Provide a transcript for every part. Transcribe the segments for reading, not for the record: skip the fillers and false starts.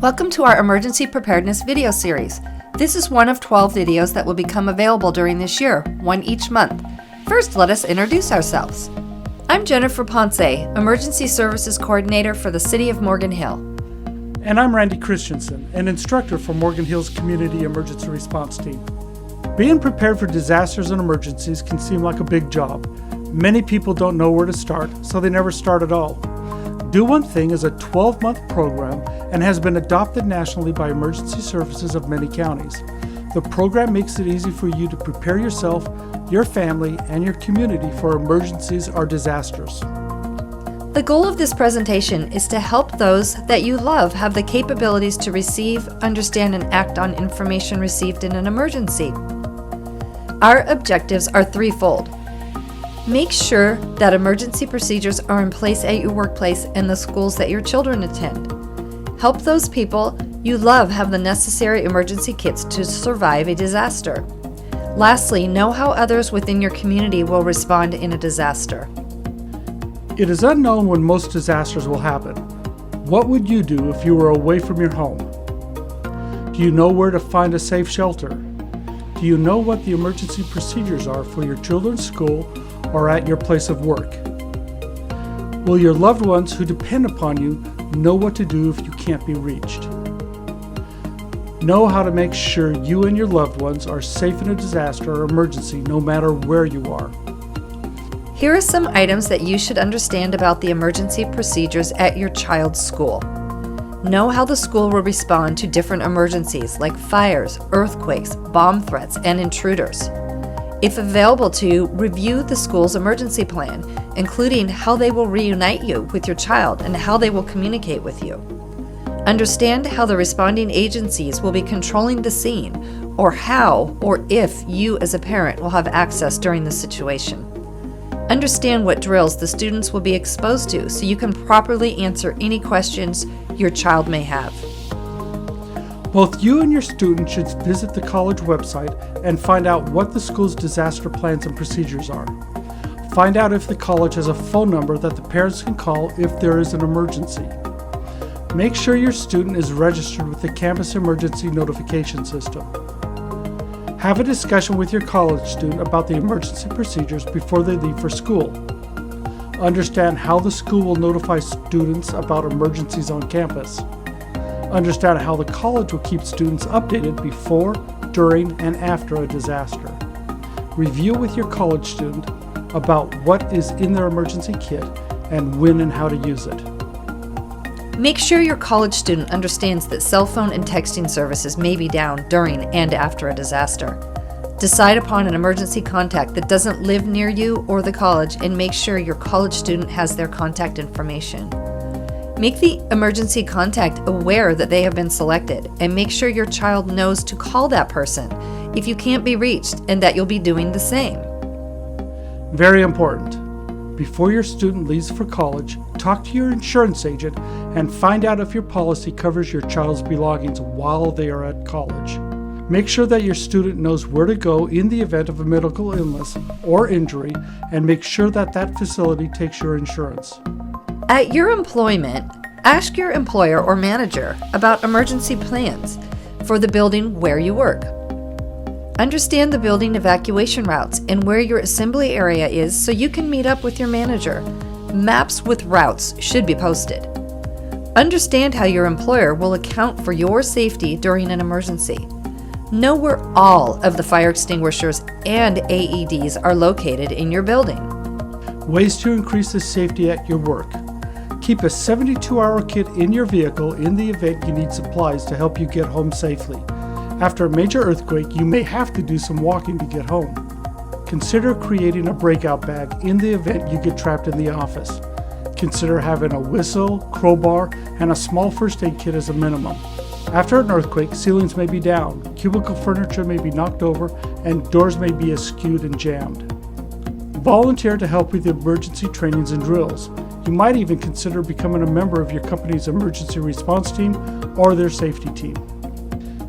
Welcome to our Emergency Preparedness video series. This is one of 12 videos that will become available during this year, one each month. First, let us introduce ourselves. I'm Jennifer Ponce, Emergency Services Coordinator for the City of Morgan Hill. And I'm Randy Christensen, an instructor for Morgan Hill's Community Emergency Response Team. Being prepared for disasters and emergencies can seem like a big job. Many people don't know where to start, so they never start at all. Do One Thing is a 12-month program and has been adopted nationally by emergency services of many counties. The program makes it easy for you to prepare yourself, your family, and your community for emergencies or disasters. The goal of this presentation is to help those that you love have the capabilities to receive, understand, and act on information received in an emergency. Our objectives are threefold. Make sure that emergency procedures are in place at your workplace and the schools that your children attend. Help those people you love have the necessary emergency kits to survive a disaster. Lastly, know how others within your community will respond in a disaster. It is unknown when most disasters will happen. What would you do if you were away from your home? Do you know where to find a safe shelter? Do you know what the emergency procedures are for your children's school or at your place of work? Will your loved ones who depend upon you know what to do if you can't be reached? Know how to make sure you and your loved ones are safe in a disaster or emergency no matter where you are. Here are some items that you should understand about the emergency procedures at your child's school. Know how the school will respond to different emergencies like fires, earthquakes, bomb threats, and intruders. If available to you, review the school's emergency plan, including how they will reunite you with your child and how they will communicate with you. Understand how the responding agencies will be controlling the scene, or how or if you as a parent will have access during the situation. Understand what drills the students will be exposed to so you can properly answer any questions your child may have. Both you and your student should visit the college website and find out what the school's disaster plans and procedures are. Find out if the college has a phone number that the parents can call if there is an emergency. Make sure your student is registered with the campus emergency notification system. Have a discussion with your college student about the emergency procedures before they leave for school. Understand how the school will notify students about emergencies on campus. Understand how the college will keep students updated before, during, and after a disaster. Review with your college student about what is in their emergency kit and when and how to use it. Make sure your college student understands that cell phone and texting services may be down during and after a disaster. Decide upon an emergency contact that doesn't live near you or the college and make sure your college student has their contact information. Make the emergency contact aware that they have been selected and make sure your child knows to call that person if you can't be reached and that you'll be doing the same. Very important. Before your student leaves for college, talk to your insurance agent and find out if your policy covers your child's belongings while they are at college. Make sure that your student knows where to go in the event of a medical illness or injury and make sure that that facility takes your insurance. At your employment, ask your employer or manager about emergency plans for the building where you work. Understand the building evacuation routes and where your assembly area is so you can meet up with your manager. Maps with routes should be posted. Understand how your employer will account for your safety during an emergency. Know where all of the fire extinguishers and AEDs are located in your building. Ways to increase the safety at your work. Keep a 72-hour kit in your vehicle in the event you need supplies to help you get home safely. After a major earthquake, you may have to do some walking to get home. Consider creating a breakout bag in the event you get trapped in the office. Consider having a whistle, crowbar, and a small first aid kit as a minimum. After an earthquake, ceilings may be down, cubicle furniture may be knocked over, and doors may be askewed and jammed. Volunteer to help with emergency trainings and drills. You might even consider becoming a member of your company's emergency response team or their safety team.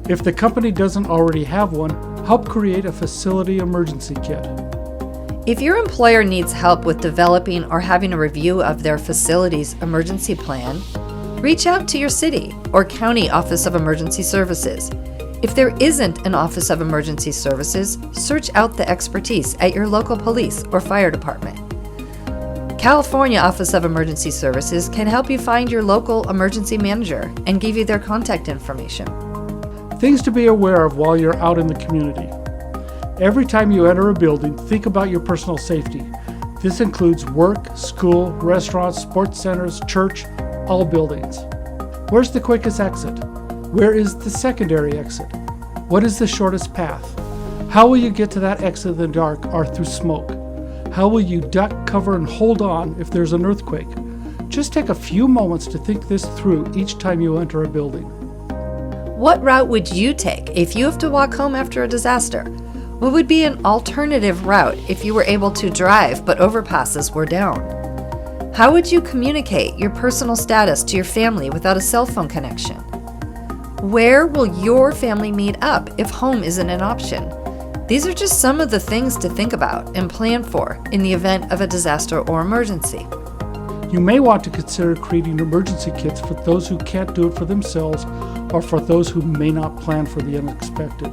If the company doesn't already have one, help create a facility emergency kit. If your employer needs help with developing or having a review of their facility's emergency plan, Reach out to your city or county Office of Emergency Services. If there isn't an Office of Emergency Services, search out the expertise at your local police or fire department. California Office of Emergency Services can help you find your local emergency manager and give you their contact information. Things to be aware of while you're out in the community. Every time you enter a building, think about your personal safety. This includes work, school, restaurants, sports centers, church, all buildings. Where's the quickest exit? Where is the secondary exit? What is the shortest path? How will you get to that exit in the dark or through smoke? How will you duck, cover, and hold on if there's an earthquake? Just take a few moments to think this through each time you enter a building. What route would you take if you have to walk home after a disaster? What would be an alternative route if you were able to drive but overpasses were down? How would you communicate your personal status to your family without a cell phone connection? Where will your family meet up if home isn't an option? These are just some of the things to think about and plan for in the event of a disaster or emergency. You may want to consider creating emergency kits for those who can't do it for themselves or for those who may not plan for the unexpected.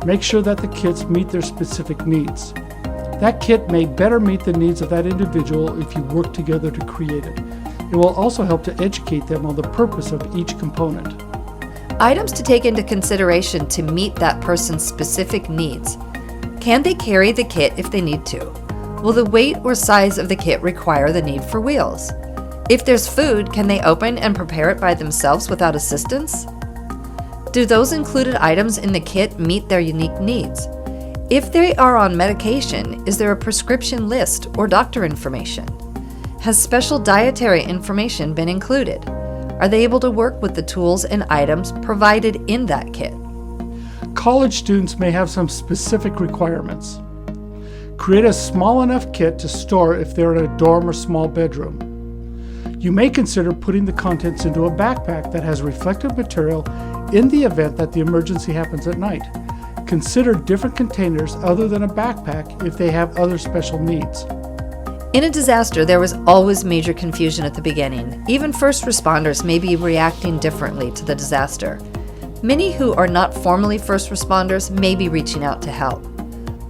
Make sure that the kits meet their specific needs. That kit may better meet the needs of that individual if you work together to create it. It will also help to educate them on the purpose of each component. Items to take into consideration to meet that person's specific needs. Can they carry the kit if they need to? Will the weight or size of the kit require the need for wheels? If there's food, can they open and prepare it by themselves without assistance? Do those included items in the kit meet their unique needs? If they are on medication, is there a prescription list or doctor information? Has special dietary information been included? Are they able to work with the tools and items provided in that kit? College students may have some specific requirements. Create a small enough kit to store if they're in a dorm or small bedroom. You may consider putting the contents into a backpack that has reflective material in the event that the emergency happens at night. Consider different containers other than a backpack if they have other special needs. In a disaster, there was always major confusion at the beginning. Even first responders may be reacting differently to the disaster. Many who are not formally first responders may be reaching out to help.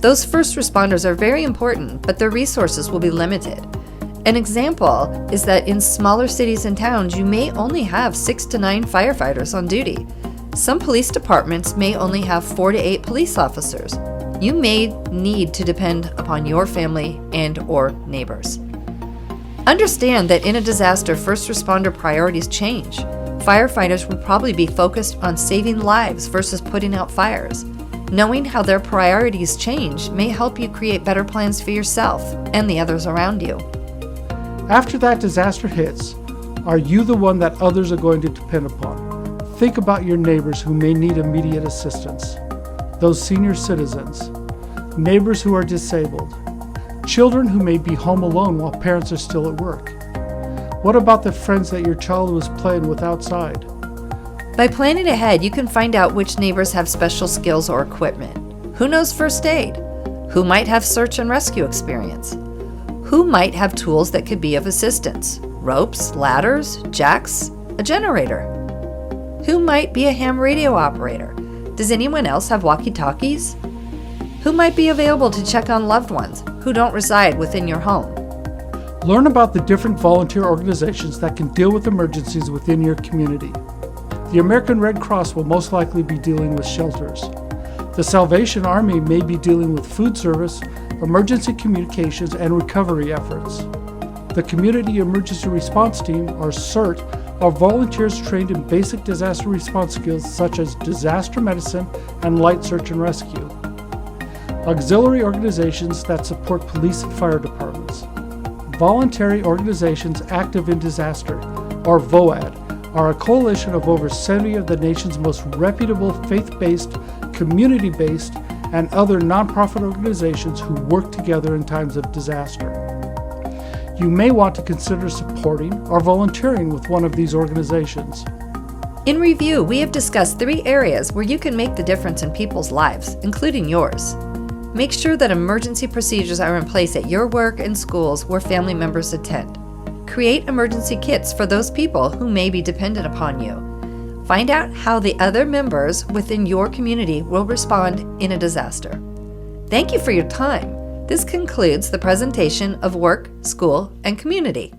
Those first responders are very important, but their resources will be limited. An example is that in smaller cities and towns, you may only have 6 to 9 firefighters on duty. Some police departments may only have 4 to 8 police officers. You may need to depend upon your family and/or neighbors. Understand that in a disaster, first responder priorities change. Firefighters will probably be focused on saving lives versus putting out fires. Knowing how their priorities change may help you create better plans for yourself and the others around you. After that disaster hits, are you the one that others are going to depend upon? Think about your neighbors who may need immediate assistance, those senior citizens, neighbors who are disabled, children who may be home alone while parents are still at work. What about the friends that your child was playing with outside? By planning ahead, you can find out which neighbors have special skills or equipment. Who knows first aid? Who might have search and rescue experience? Who might have tools that could be of assistance? Ropes, ladders, jacks, a generator? Who might be a ham radio operator? Does anyone else have walkie-talkies? Who might be available to check on loved ones who don't reside within your home? Learn about the different volunteer organizations that can deal with emergencies within your community. The American Red Cross will most likely be dealing with shelters. The Salvation Army may be dealing with food service, emergency communications, and recovery efforts. The Community Emergency Response Team, or CERT, are volunteers trained in basic disaster response skills such as disaster medicine and light search and rescue. Auxiliary organizations that support police and fire departments. Voluntary organizations active in disaster, or VOAD, are a coalition of over 70 of the nation's most reputable faith-based, community-based, and other nonprofit organizations who work together in times of disaster. You may want to consider supporting or volunteering with one of these organizations. In review, we have discussed 3 areas where you can make the difference in people's lives, including yours. Make sure that emergency procedures are in place at your work and schools where family members attend. create emergency kits for those people who may be dependent upon you. Find out how the other members within your community will respond in a disaster. Thank you for your time. This concludes the presentation of Work, School, and Community.